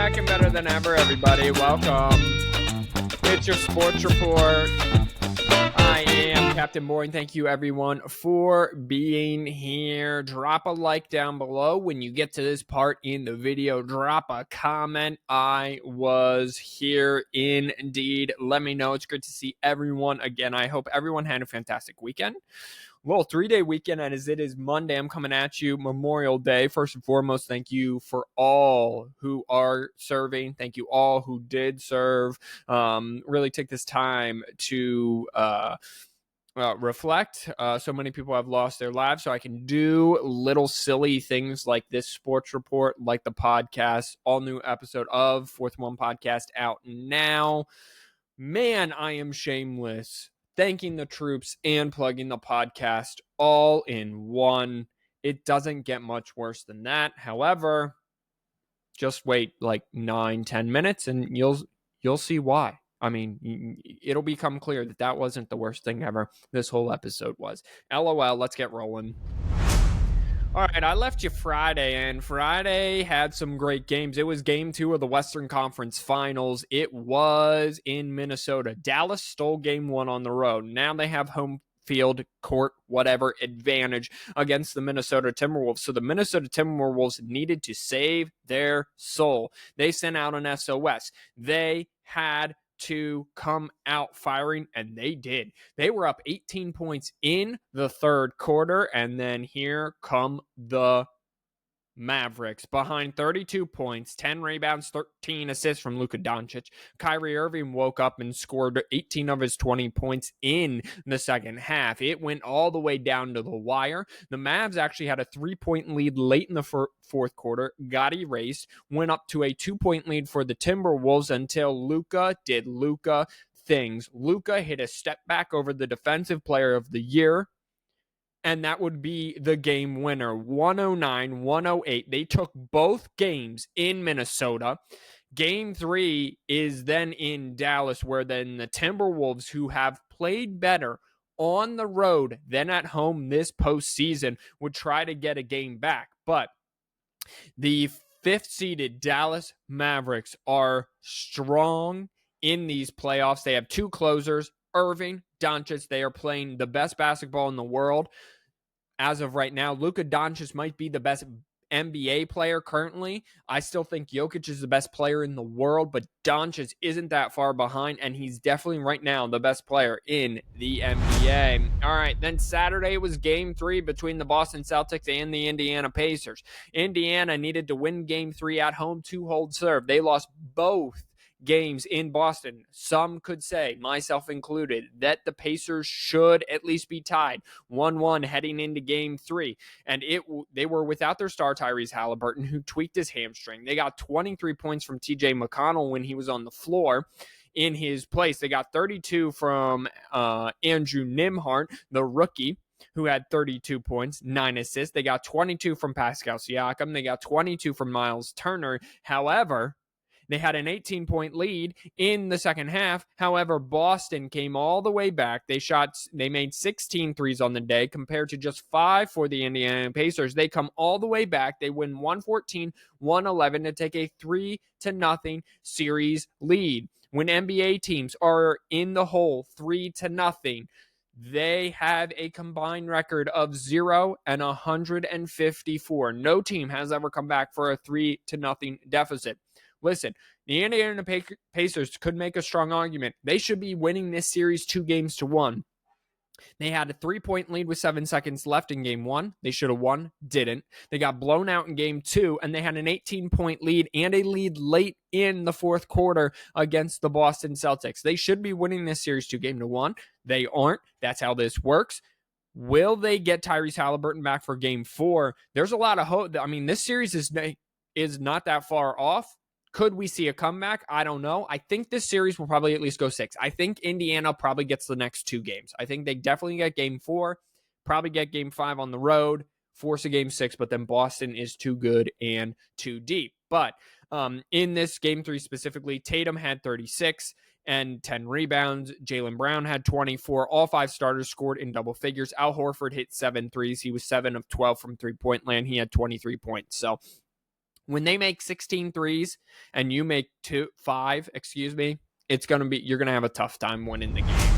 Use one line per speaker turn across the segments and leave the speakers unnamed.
back and better than ever, everybody. Welcome. It's your sports report. I am Captain Boring. Thank you, everyone, for being here. Drop a like down below when you get to this part in the video. Drop a comment. I was here indeed. Let me know. It's good to see everyone again. I hope everyone had a fantastic weekend. Well, 3-day weekend, and as it is Monday, I'm coming at you Memorial Day. First and foremost, thank you for all who are serving. Thank you all who did serve. Really take this time to reflect. So many people have lost their lives, so I can do little silly things like this sports report, like the podcast. All new episode of Fourth One Podcast out now. Man, I am shameless. Thanking the troops and plugging the podcast all in one. It doesn't get much worse than that. However, just wait like 9-10 minutes and you'll see why. I mean, it'll become clear that wasn't the worst thing ever. This whole episode was. LOL, let's get rolling. All right, I left you Friday, and Friday had some great games. It was game 2 of the Western Conference Finals. It was in Minnesota. Dallas stole game 1 on the road. Now they have home field, court, whatever, advantage against the Minnesota Timberwolves. So the Minnesota Timberwolves needed to save their soul. They sent out an SOS. They had to come out firing, and they did. They were up 18 points in the third quarter, and then here come the Mavericks behind 32 points, 10 rebounds, 13 assists from Luka Doncic. Kyrie Irving woke up and scored 18 of his 20 points in the second half. It went all the way down to the wire. The Mavs actually had a 3-point lead late in the fourth quarter, got erased, went up to a 2-point lead for the Timberwolves until Luka did Luka things. Luka hit a step back over the Defensive Player of the Year, and that would be the game winner, 109-108. They took both games in Minnesota. Game 3 is then in Dallas, where then the Timberwolves, who have played better on the road than at home this postseason, would try to get a game back. But the 5th-seeded Dallas Mavericks are strong in these playoffs. They have 2 closers, Irving, Doncic. They are playing the best basketball in the world. As of right now, Luka Doncic might be the best NBA player currently. I still think Jokic is the best player in the world, but Doncic isn't that far behind, and he's definitely right now the best player in the NBA. All right, then Saturday was game 3 between the Boston Celtics and the Indiana Pacers. Indiana needed to win game 3 at home to hold serve. They lost both games in Boston. Some could say, myself included, that the Pacers should at least be tied 1-1 heading into game 3. And they were without their star Tyrese Halliburton, who tweaked his hamstring. They got 23 points from TJ McConnell when he was on the floor. In his place, they got 32 from Andrew Nembhard, the rookie, who had 32 points, 9 assists. They got 22 from Pascal Siakam. They got 22 from Miles Turner. However, they had an 18-point lead in the second half. However, Boston came all the way back. They made 16 threes on the day compared to just 5 for the Indiana Pacers. They come all the way back. They win 114-111 to take a 3-0 series lead. When NBA teams are in the hole 3-0, they have a combined record of 0-154. No team has ever come back for a 3-0 deficit. Listen, the Indiana Pacers could make a strong argument. They should be winning this series 2-1. They had a 3-point lead with 7 seconds left in game 1. They should have won, didn't. They got blown out in game 2, and they had an 18-point lead and a lead late in the fourth quarter against the Boston Celtics. They should be winning this series 2-1. They aren't. That's how this works. Will they get Tyrese Halliburton back for game 4? There's a lot of hope. I mean, this series is not that far off. Could we see a comeback? I don't know. I think this series will probably at least go 6. I think Indiana probably gets the next 2 games. I think they definitely get game 4, probably get game 5 on the road, force a game 6, but then Boston is too good and too deep. But in this game 3 specifically, Tatum had 36 and 10 rebounds. Jaylen Brown had 24. All 5 starters scored in double figures. Al Horford hit 7 threes. He was 7 of 12 from three-point land. He had 23 points. So When they make 16 threes and you make 5, it's going to be, you're going to have a tough time winning the game.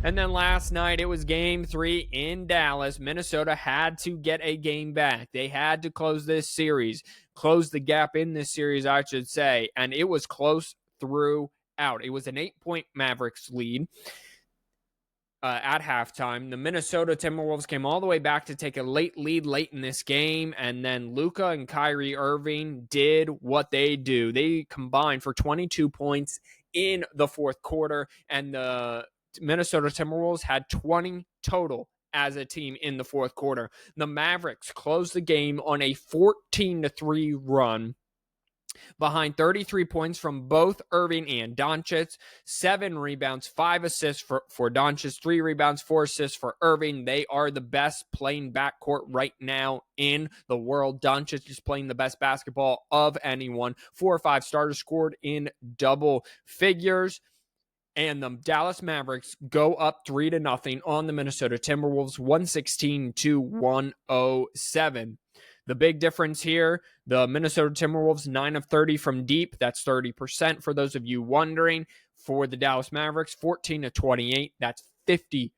And then last night, it was game 3 in Dallas. Minnesota had to get a game back. They had to close this series, close the gap in this series, I should say. And it was close throughout. It was an 8-point Mavericks lead at halftime. The Minnesota Timberwolves came all the way back to take a late lead late in this game. And then Luka and Kyrie Irving did what they do. They combined for 22 points in the fourth quarter. And the Minnesota Timberwolves had 20 total as a team in the fourth quarter. The Mavericks closed the game on a 14-3 run behind 33 points from both Irving and Doncic, 7 rebounds, 5 assists for Doncic, 3 rebounds, 4 assists for Irving. They are the best playing backcourt right now in the world. Doncic is playing the best basketball of anyone. 4 or 5 starters scored in double figures. And the Dallas Mavericks go up 3-0 on the Minnesota Timberwolves, 116-107. The big difference here, the Minnesota Timberwolves, 9 of 30 from deep. That's 30% for those of you wondering. For the Dallas Mavericks, 14 of 28. That's 50%.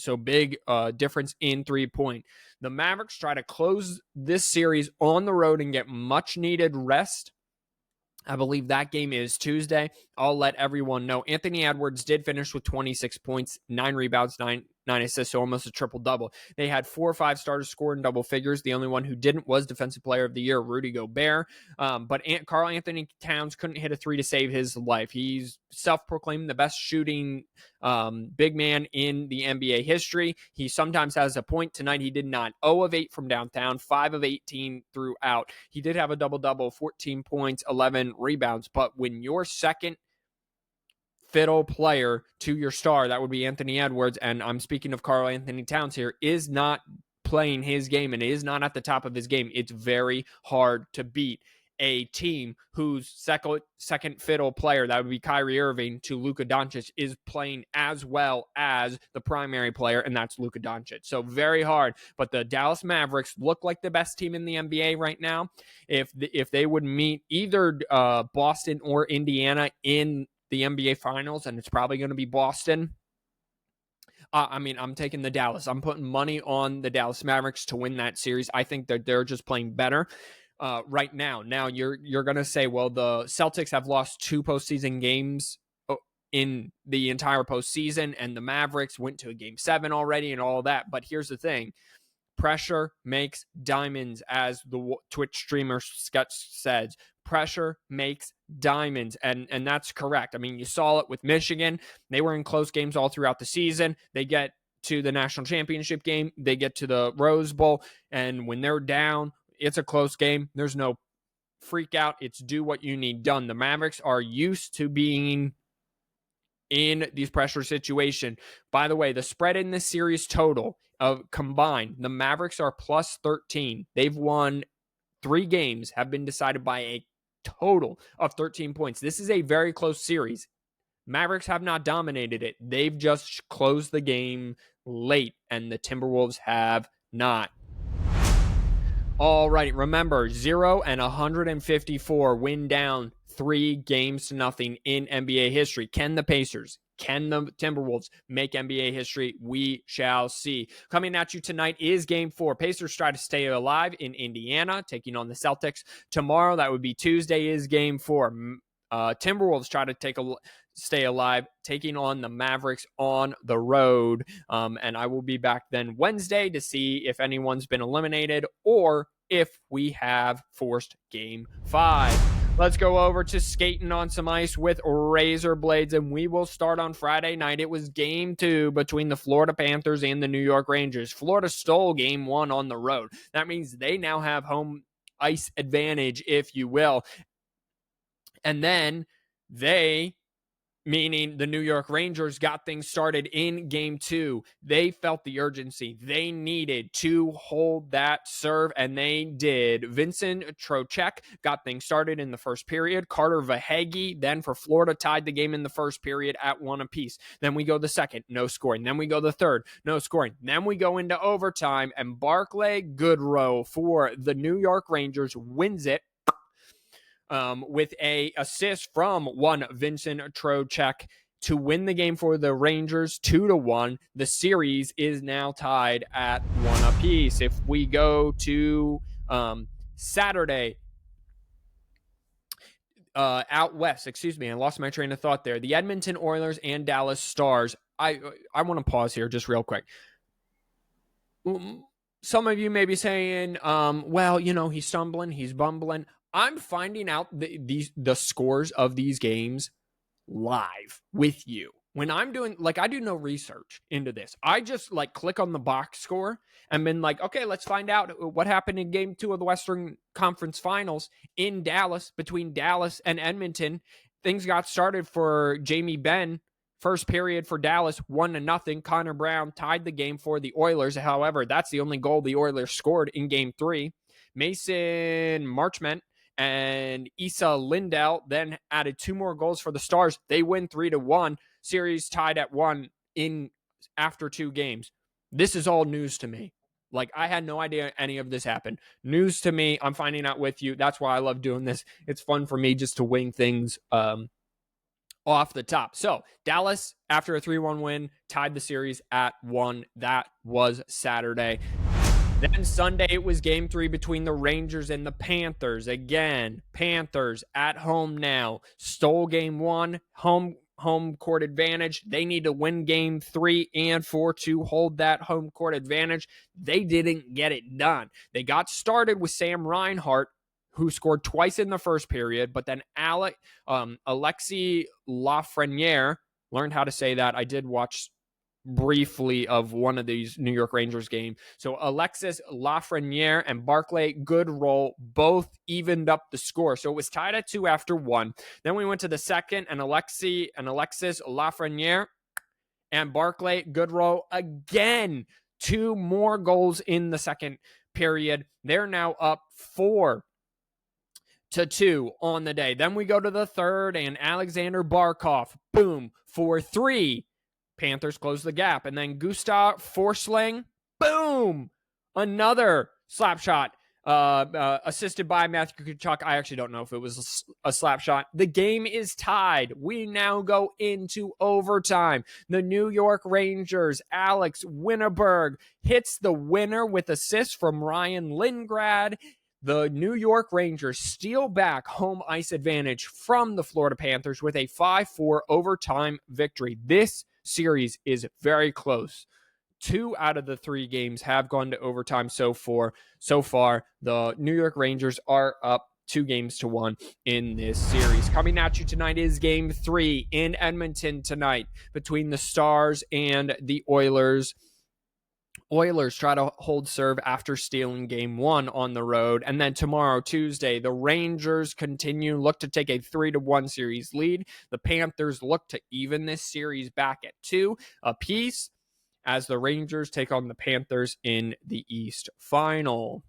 So big difference in 3-point. The Mavericks try to close this series on the road and get much needed rest. I believe that game is Tuesday. I'll let everyone know. Anthony Edwards did finish with 26 points, 9 rebounds, 9 assists, so almost a triple-double. They had 4 or 5 starters score in double figures. The only one who didn't was Defensive Player of the Year, Rudy Gobert. But Karl Anthony Towns couldn't hit a 3 to save his life. He's self-proclaimed the best shooting big man in the NBA history. He sometimes has a point. Tonight he did not. 0 of 8 from downtown, 5 of 18 throughout. He did have a double-double, 14 points, 11 rebounds. But when your second fiddle player to your star, that would be Anthony Edwards, and I'm speaking of Karl Anthony Towns here, is not playing his game and is not at the top of his game, it's very hard to beat a team whose second fiddle player, that would be Kyrie Irving, to Luka Doncic, is playing as well as the primary player, and that's Luka Doncic. So very hard. But the Dallas Mavericks look like the best team in the NBA right now. If they would meet either Boston or Indiana in the NBA Finals, and it's probably going to be Boston, I'm taking the Dallas. I'm putting money on the Dallas Mavericks to win that series. I think that they're just playing better right now. Now, you're going to say, well, the Celtics have lost 2 postseason games in the entire postseason, and the Mavericks went to a Game 7 already and all that. But here's the thing. Pressure makes diamonds, as the Twitch streamer Sketch says. Pressure makes diamonds, and that's correct. I mean, you saw it with Michigan. They were in close games all throughout the season. They get to the national championship game. They get to the Rose Bowl, and when they're down, it's a close game. There's no freak out. It's do what you need done. The Mavericks are used to being in these pressure situations. By the way, the spread in this series total of combined, the Mavericks are plus 13. They've won 3 games, have been decided by a total of 13 points. This is a very close series. Mavericks have not dominated it. They've just closed the game late, and the Timberwolves have not. All right, remember, 0 and 154 win down 3 games to nothing in NBA history. Can the Pacers, can the Timberwolves make NBA history? We shall see. Coming at you tonight is Game 4. Pacers try to stay alive in Indiana, taking on the Celtics. Tomorrow, that would be Tuesday, is Game 4. Timberwolves try to stay alive, taking on the Mavericks on the road. And I will be back then Wednesday to see if anyone's been eliminated or if we have forced Game 5. Let's go over to skating on some ice with razor blades, and we will start on Friday night. It was Game 2 between the Florida Panthers and the New York Rangers. Florida stole Game 1 on the road. That means they now have home ice advantage, if you will. And then they, meaning the New York Rangers, got things started in Game 2. They felt the urgency. They needed to hold that serve, and they did. Vincent Trocheck got things started in the first period. Carter Verhaeghe, then for Florida, tied the game in the first period at 1 apiece. Then we go the second, no scoring. Then we go the third, no scoring. Then we go into overtime, and Barclay Goodrow for the New York Rangers wins it with a assist from one Vincent Trocheck to win the game for the Rangers 2-1. The series is now tied at 1 apiece. If we go to Saturday, out west, I lost my train of thought there. The Edmonton Oilers and Dallas Stars. I want to pause here just real quick. Some of you may be saying, well, he's stumbling, he's bumbling. I'm finding out the scores of these games live with you. When I'm doing, I do no research into this. I just click on the box score and been okay, let's find out what happened in game 2 of the Western Conference Finals in Dallas between Dallas and Edmonton. Things got started for Jamie Benn. First period for Dallas, 1-0. Connor Brown tied the game for the Oilers. However, that's the only goal the Oilers scored in game 3. Mason Marchment and Issa Lindell then added 2 more goals for the Stars. They win 3-1. Series tied at 1 in after 2 games. This is all news to me. I had no idea any of this happened. News to me. I'm finding out with you. That's why I love doing this. It's fun for me just to wing things off the top. So Dallas, after a 3-1 win, tied the series at 1. That was Saturday. Then Sunday, it was game 3 between the Rangers and the Panthers. Again, Panthers at home now. Stole game 1, home court advantage. They need to win game 3 and 4 to hold that home court advantage. They didn't get it done. They got started with Sam Reinhart, who scored twice in the first period, but then Alexis Lafreniere, learned how to say that. I did watch briefly of one of these New York Rangers games. So Alexis Lafreniere and Barclay Goodrow both evened up the score. So it was tied at 2 after 1. Then we went to the second, and Alexis Lafreniere and Barclay Goodrow again. 2 more goals in the second period. They're now up 4-2 on the day. Then we go to the third, and Alexander Barkov, boom, 4-3. Panthers close the gap. And then Gustav Forsling, boom, another slap shot assisted by Matthew Tkachuk. I actually don't know if it was a slap shot. The game is tied. We now go into overtime. The New York Rangers, Alex Winterberg, hits the winner with assist from Ryan Lindgrad. The New York Rangers steal back home ice advantage from the Florida Panthers with a 5-4 overtime victory. This series is very close. 2 out of the 3 games have gone to overtime so far. The New York Rangers are up 2-1 in this series. Coming at you tonight is game 3 in Edmonton tonight between the Stars and the Oilers. Oilers try to hold serve after stealing game 1 on the road. And then tomorrow, Tuesday, the Rangers look to take a 3-1 series lead. The Panthers look to even this series back at 2 apiece as the Rangers take on the Panthers in the East Final.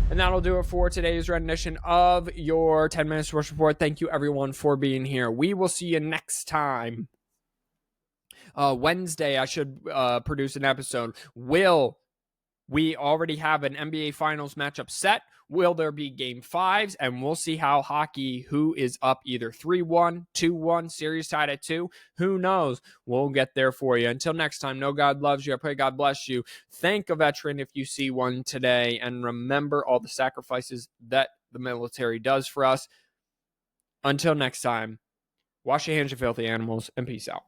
And that'll do it for today's rendition of your 10-minute sports report. Thank you, everyone, for being here. We will see you next time. Wednesday, I should produce an episode. Will we already have an NBA Finals matchup set? Will there be game 5s? And we'll see how hockey, who is up either 3-1, 2-1, series tied at 2. Who knows? We'll get there for you. Until next time, know God loves you. I pray God bless you. Thank a veteran if you see one today. And remember all the sacrifices that the military does for us. Until next time, wash your hands, you filthy animals, and peace out.